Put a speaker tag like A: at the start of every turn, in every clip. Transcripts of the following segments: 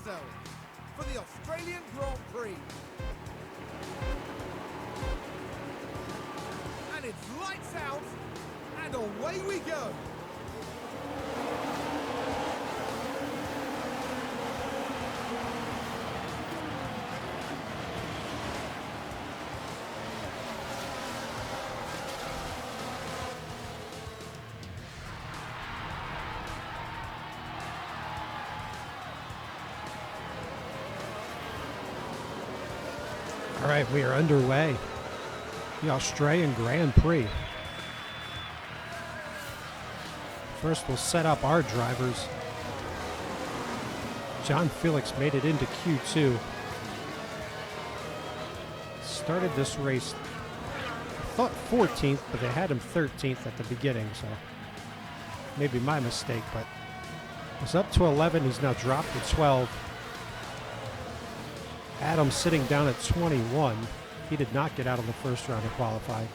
A: yourselves for the Australian Grand Prix. And it's lights out, and away we go.
B: All right, we are underway. The Australian Grand Prix. First, we'll set up our drivers. John Felix made it into Q2. Started this race, I thought 14th, but they had him 13th at the beginning, so maybe my mistake, but was up to 11. He's now dropped to 12. Adam sitting down at 21. He did not get out of the first round of qualifying.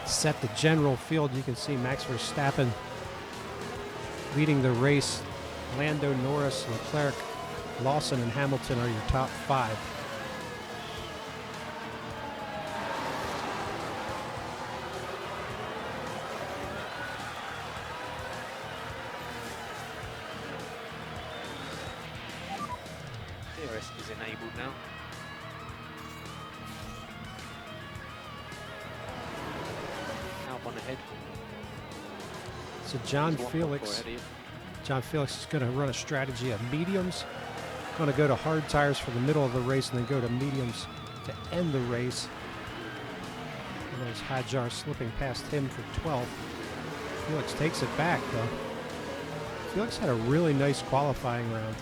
B: Set the general field. You can see Max Verstappen leading the race. Lando Norris, Leclerc, Lawson, and Hamilton are your top five.
C: DRS is enabled now. Albon ahead.
B: So John Felix is going to run a strategy of mediums. Going to go to hard tires for the middle of the race and then go to mediums to end the race. And there's Hadjar slipping past him for 12th. Felix takes it back though. Felix had a really nice qualifying round.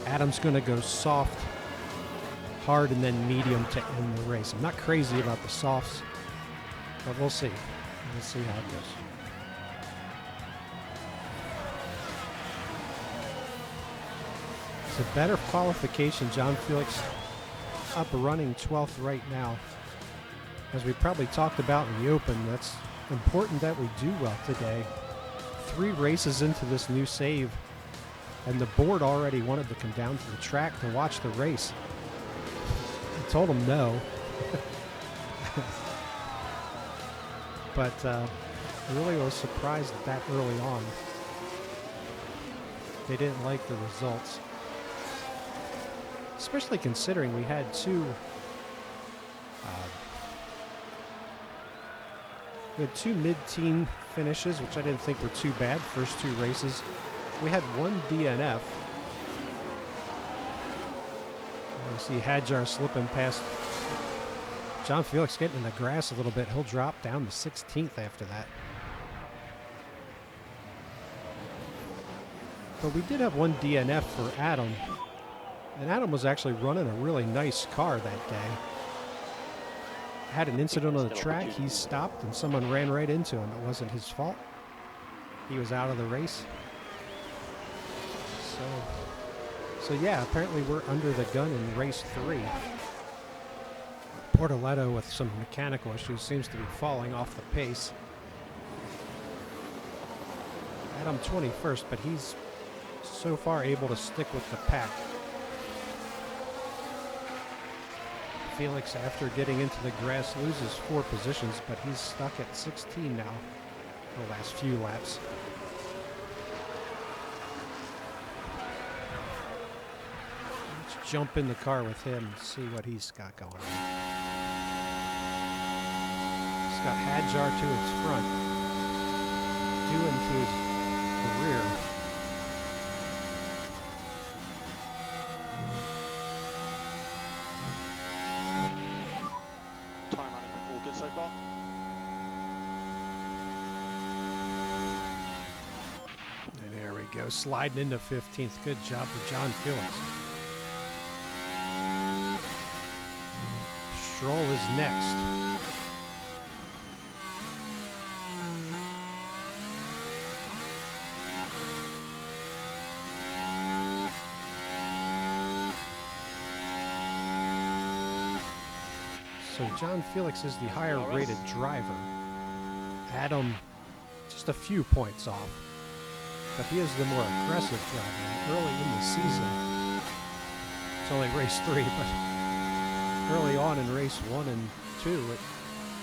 B: Adam's going to go soft, hard, and then medium to end the race. I'm not crazy about the softs, but we'll see. We'll see how it goes. It's a better qualification. John Felix up running 12th right now. As we probably talked about in the Open, that's important that we do well today. 3 races into this new save, and the board already wanted to come down to the track to watch the race. I told them no. But I really was surprised that early on. They didn't like the results. Especially considering we had two mid-teen finishes, which I didn't think were too bad, first 2 races. We had 1 DNF. You see Hadjar slipping past. John Felix getting in the grass a little bit. He'll drop down to 16th after that. But we did have 1 DNF for Adam. And Adam was actually running a really nice car that day. Had an incident on the track. He stopped and someone ran right into him. It wasn't his fault. He was out of the race. So yeah, apparently we're under the gun in race 3. Portoletto with some mechanical issues seems to be falling off the pace. Adam 21st, but he's so far able to stick with the pack. Felix, after getting into the grass, loses 4 positions, but he's stuck at 16 now for the last few laps. Let's jump in the car with him and see what he's got going on. He's got Hadjar to his front, Doohan to the rear.
C: So far.
B: And there we go, sliding into 15th. Good job for John Felix. Stroll is next. So John Felix is the higher rated driver. Adam, just a few points off. But he is the more aggressive driver. Early in the season, it's only race 3, but early on in race 1 and 2, it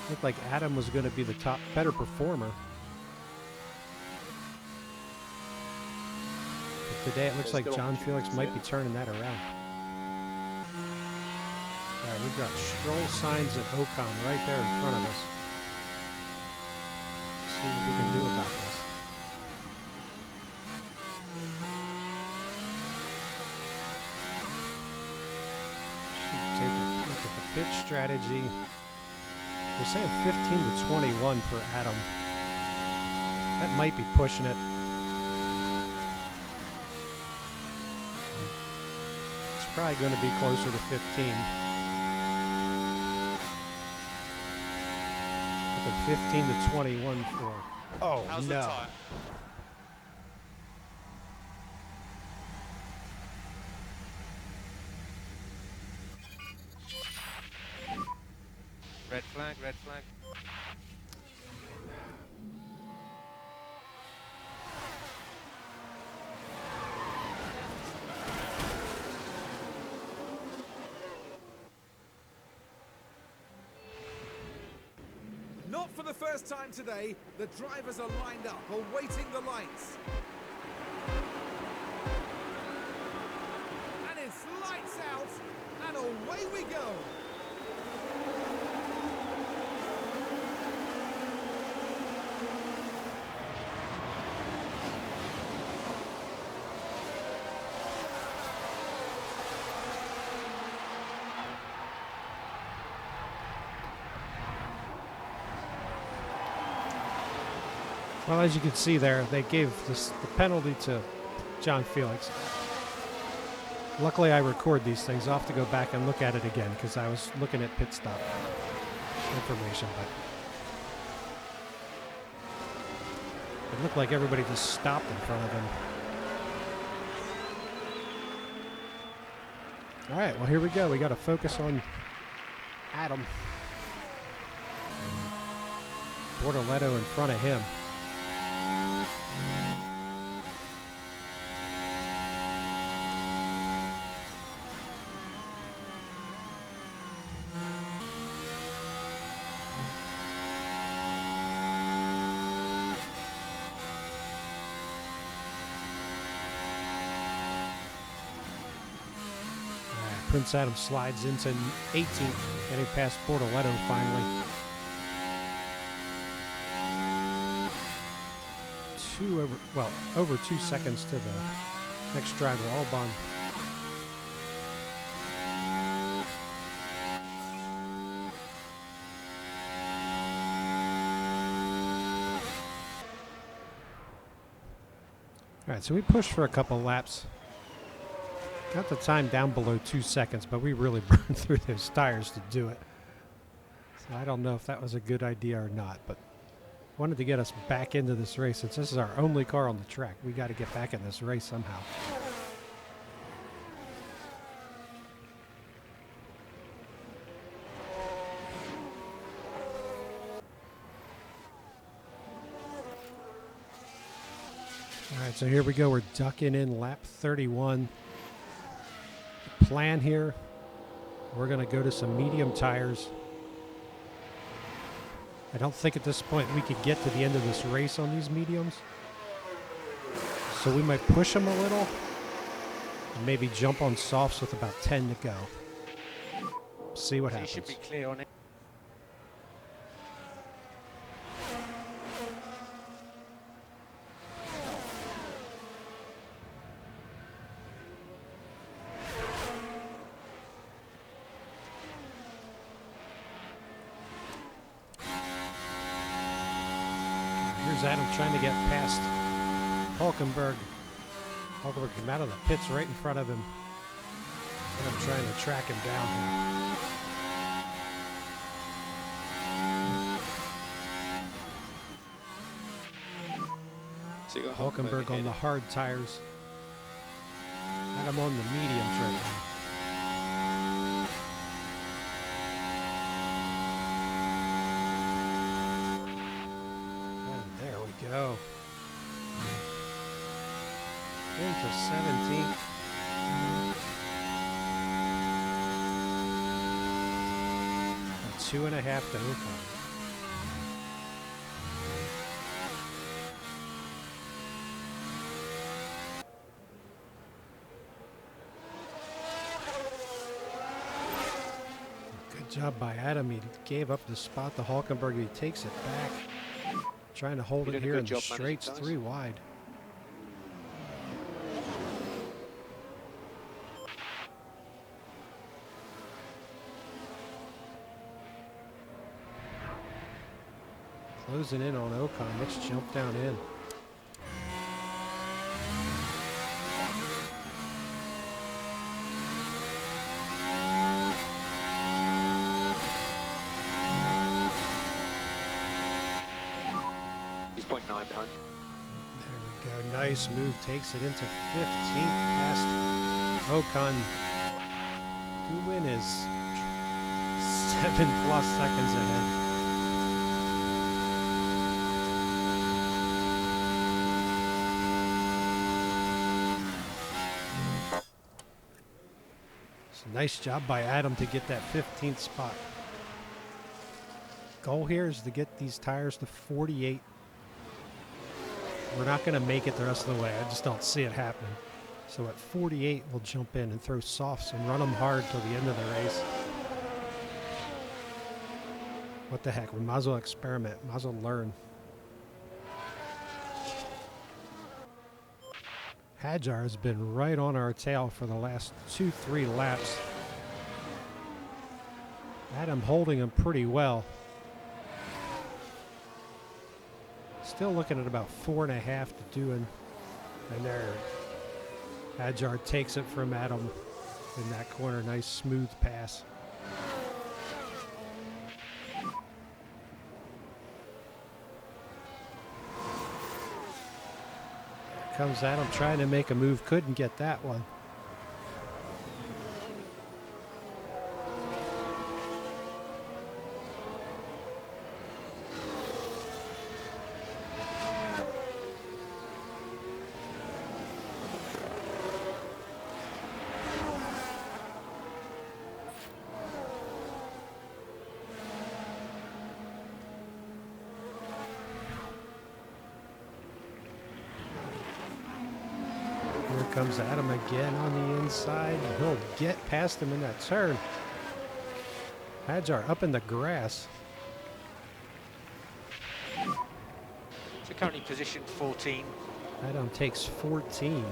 B: looked like Adam was going to be the better performer. But today it looks like John Felix might be turning that around. All right, we've got Stroll, Sainz, and Ocon right there in front of us. Let's see what we can do about this. Should take a look at the pit strategy. We're saying 15 to 21 for Adam. That might be pushing it. It's probably going to be closer to 15. 15 to 21 for. Oh,
D: how's
B: no.
D: The time? Red flag, red flag.
A: Not for the first time today, the drivers are lined up, awaiting the lights. And it's lights out, and away we go.
B: Well, as you can see there, they gave the penalty to John Felix. Luckily, I record these things. I'll have to go back and look at it again because I was looking at pit stop information. But it looked like everybody just stopped in front of him. All right, well, here we go. We got to focus on Adam. Bortoletto in front of him. Prince Adam slides into 18th, getting past Bortoletto finally. Over 2 seconds to the next driver, Albon. All right, so we pushed for a couple laps. Got the time down below 2 seconds, but we really burned through those tires to do it. So I don't know if that was a good idea or not, but wanted to get us back into this race. Since this is our only car on the track, we got to get back in this race somehow. All right, so here we go. We're ducking in lap 31. Plan here, we're going to go to some medium tires. I don't think at this point we could get to the end of this race on these mediums. So we might push them a little and maybe jump on softs with about 10 to go. See what happens.
C: He should be clear on it.
B: Here's Adam trying to get past Hulkenberg. Hulkenberg came out of the pits right in front of him. And I'm trying to track him down here.
D: So
B: Hulkenberg on the hard tires. Adam on the mediums right now. go. Into 17th. And 2.5 to Ocon. Good job by Adam. He gave up the spot to Hulkenberg. He takes it back. Trying to hold
C: You
B: it
C: did a
B: here
C: good
B: in the
C: job managing,
B: straights,
C: guys.
B: 3 wide. Closing in on Ocon. Let's jump down in.
C: He's 0.9 behind.
B: There we go. Nice move. Takes it into 15th past Ocon. To win is 7+ seconds ahead. So nice job by Adam to get that 15th spot. Goal here is to get these tires to 48. We're not going to make it the rest of the way. I just don't see it happening. So at 48, we'll jump in and throw softs and run them hard till the end of the race. What the heck? We might as well experiment. Might as well learn. Hadjar has been right on our tail for the last 2-3 laps. Adam holding him pretty well. Still looking at about 4.5 to do, and there, Hadjar takes it from Adam in that corner. Nice smooth pass. Here comes Adam trying to make a move, couldn't get that one. Here comes Adam again on the inside. He'll get past him in that turn. Hadjar up in the grass.
C: So currently position 14.
B: Adam takes 14.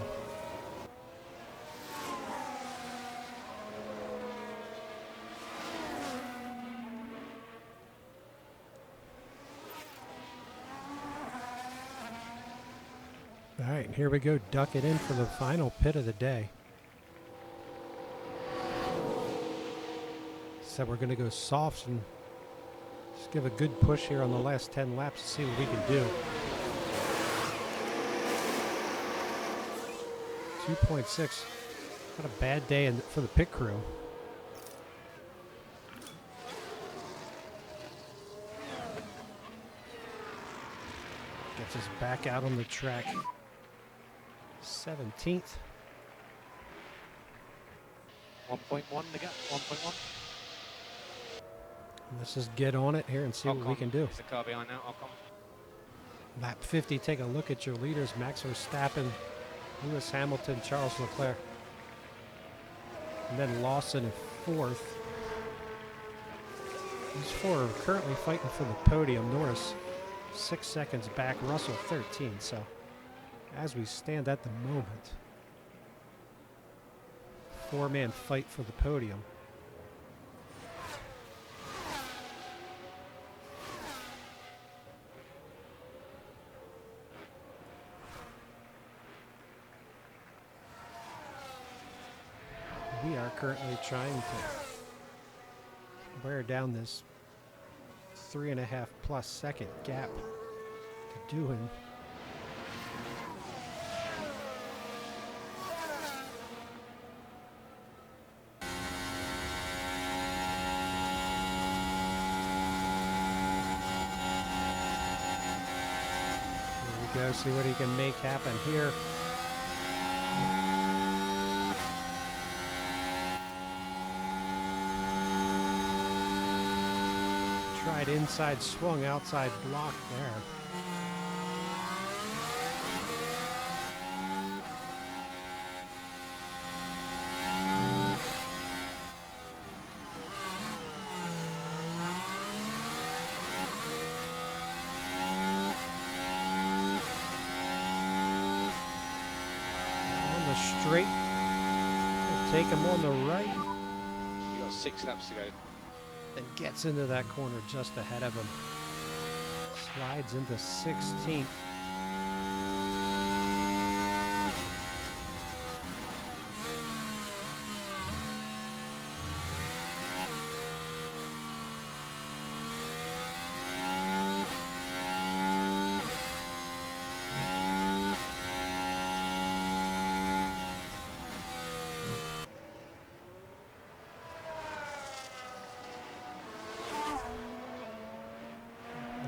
B: All right, here we go. Duck it in for the final pit of the day. So we're going to go softs and just give a good push here on the last 10 laps to see what we can do. 2.6. Not a bad day for the pit crew. Gets us back out on the track. 17th.
C: 1.1 to go. 1.1.
B: Let's just get on it here and see what we can do.
C: Is the car behind now? Ocon.
B: Lap 50, take a look at your leaders. Max Verstappen, Lewis Hamilton, Charles Leclerc. And then Lawson in 4th. These 4 are currently fighting for the podium. Norris 6 seconds back, Russell 13. So as we stand at the moment, 4-man fight for the podium. We are currently trying to wear down this 3.5+ second gap to Doohan. go. See what he can make happen here. Tried inside, swung outside, block there. On the straight, take him on the right.
C: You got 6 laps to go.
B: And gets into that corner just ahead of him. Slides into 16th.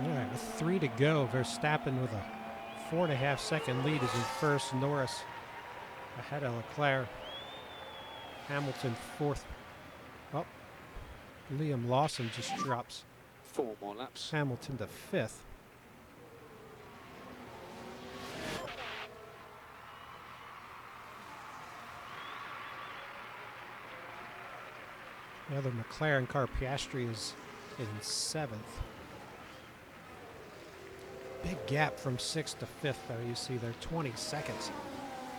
B: All right, with 3 to go, Verstappen with a 4.5-second lead is in first. Norris ahead of Leclerc. Hamilton fourth. Oh, Liam Lawson just drops
C: 4 more laps.
B: Hamilton to fifth. The other McLaren car, Piastri, is in seventh. Big gap from 6th to 5th, though. You see there 20 seconds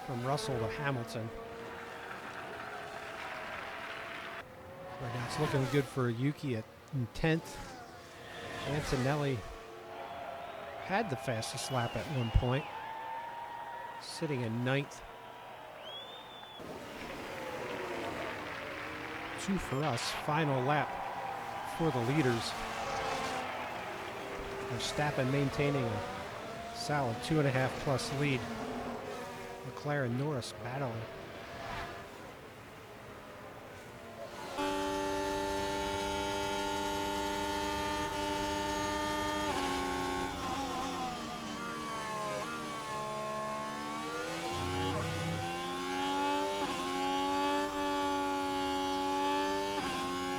B: from Russell to Hamilton. Right now it's looking good for Yuki at 10th. Antonelli had the fastest lap at one point, sitting in 9th. 2 for us. Final lap for the leaders. Verstappen maintaining a solid 2.5+ lead. Leclerc and Norris battling.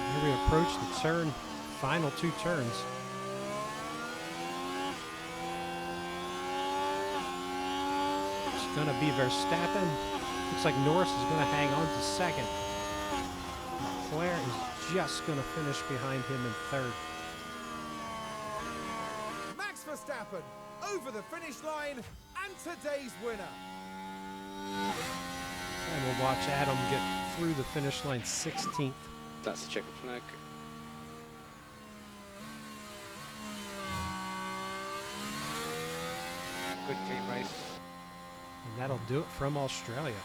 B: Here we approach the turn, final 2 turns. Going to be Verstappen. Looks like Norris is going to hang on to second. Leclerc is just going to finish behind him in third.
A: Max Verstappen over the finish line and today's winner.
B: And we'll watch Adam get through the finish line 16th.
C: That's the checkered flag. Good team race.
B: And that'll do it from Australia.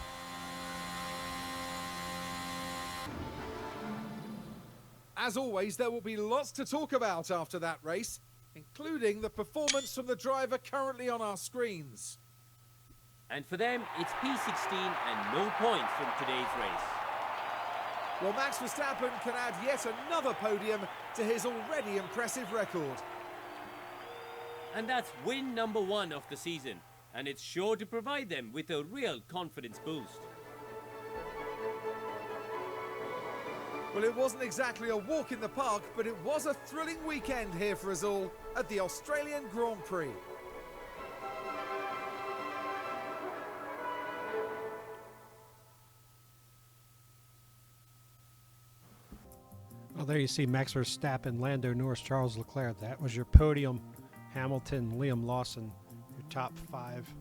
A: As always, there will be lots to talk about after that race, including the performance from the driver currently on our screens.
D: And for them, it's P16 and no points from today's race.
A: Well, Max Verstappen can add yet another podium to his already impressive record.
D: And that's win number 1 of the season. And it's sure to provide them with a real confidence boost.
A: Well, it wasn't exactly a walk in the park, but it was a thrilling weekend here for us all at the Australian Grand Prix.
B: Well, there you see Max Verstappen, Lando Norris, Charles Leclerc. That was your podium. Hamilton, Liam Lawson, your top 5.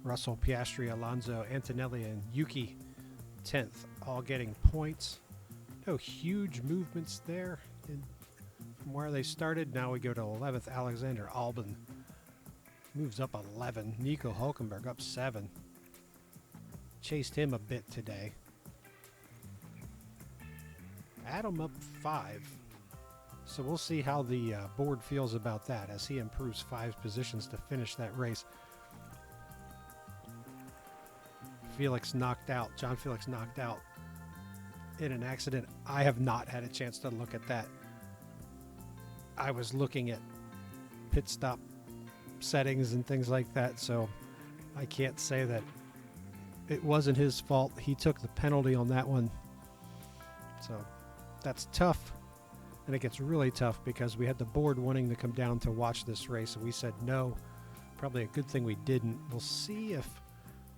B: Russell, Piastri, Alonso, Antonelli, and Yuki 10th, all getting points. No huge movements there from where they started. Now we go to 11th. Alexander Albon moves up 11. Nico Hulkenberg up 7. Chased him a bit today. Adam up 5. So we'll see how the board feels about that as he improves 5 positions to finish that race. Felix knocked out, John Felix knocked out in an accident. I have not had a chance to look at that. I was looking at pit stop settings and things like that, so I can't say that it wasn't his fault. He took the penalty on that one. So that's tough. And it gets really tough because we had the board wanting to come down to watch this race, and we said no. Probably a good thing we didn't. We'll see if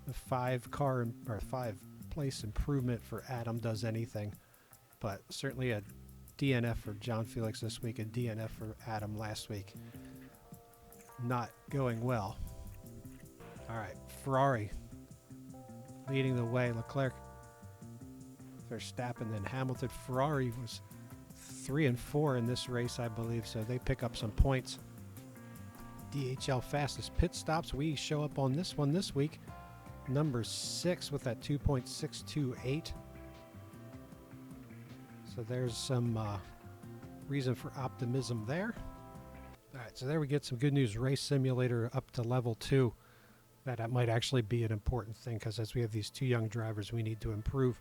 B: the 5-place improvement for Adam does anything. But certainly a DNF for John Felix this week, a DNF for Adam last week. Not going well. All right, Ferrari leading the way. Leclerc, Verstappen, then Hamilton. Ferrari was 3 and 4 in this race, I believe, so they pick up some points. DHL fastest pit stops. We show up on this one this week. Number 6 with that 2.628. So there's some reason for optimism there. All right, so there we get some good news. Race simulator up to level 2. That might actually be an important thing because as we have these 2 young drivers, we need to improve.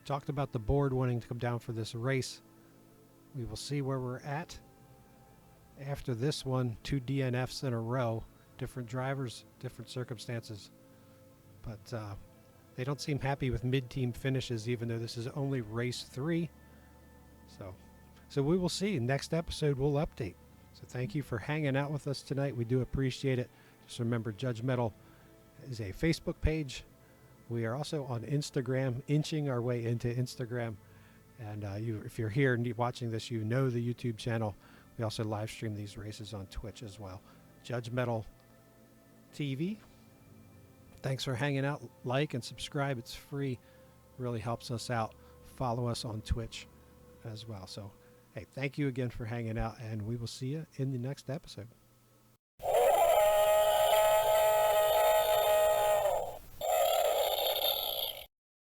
B: Talked about the board wanting to come down for this race. We will see where we're at. After this one, 2 DNFs in a row. Different drivers, different circumstances. But they don't seem happy with mid-team finishes, even though this is only race 3. So we will see. Next episode, we'll update. So thank you for hanging out with us tonight. We do appreciate it. Just remember, Judge Metal is a Facebook page. We are also on Instagram, inching our way into Instagram. And if you're here and watching this, you know the YouTube channel. We also live stream these races on Twitch as well. Judge Metal TV. Thanks for hanging out. Like and subscribe. It's free. Really helps us out. Follow us on Twitch as well. So, hey, thank you again for hanging out, and we will see you in the next episode.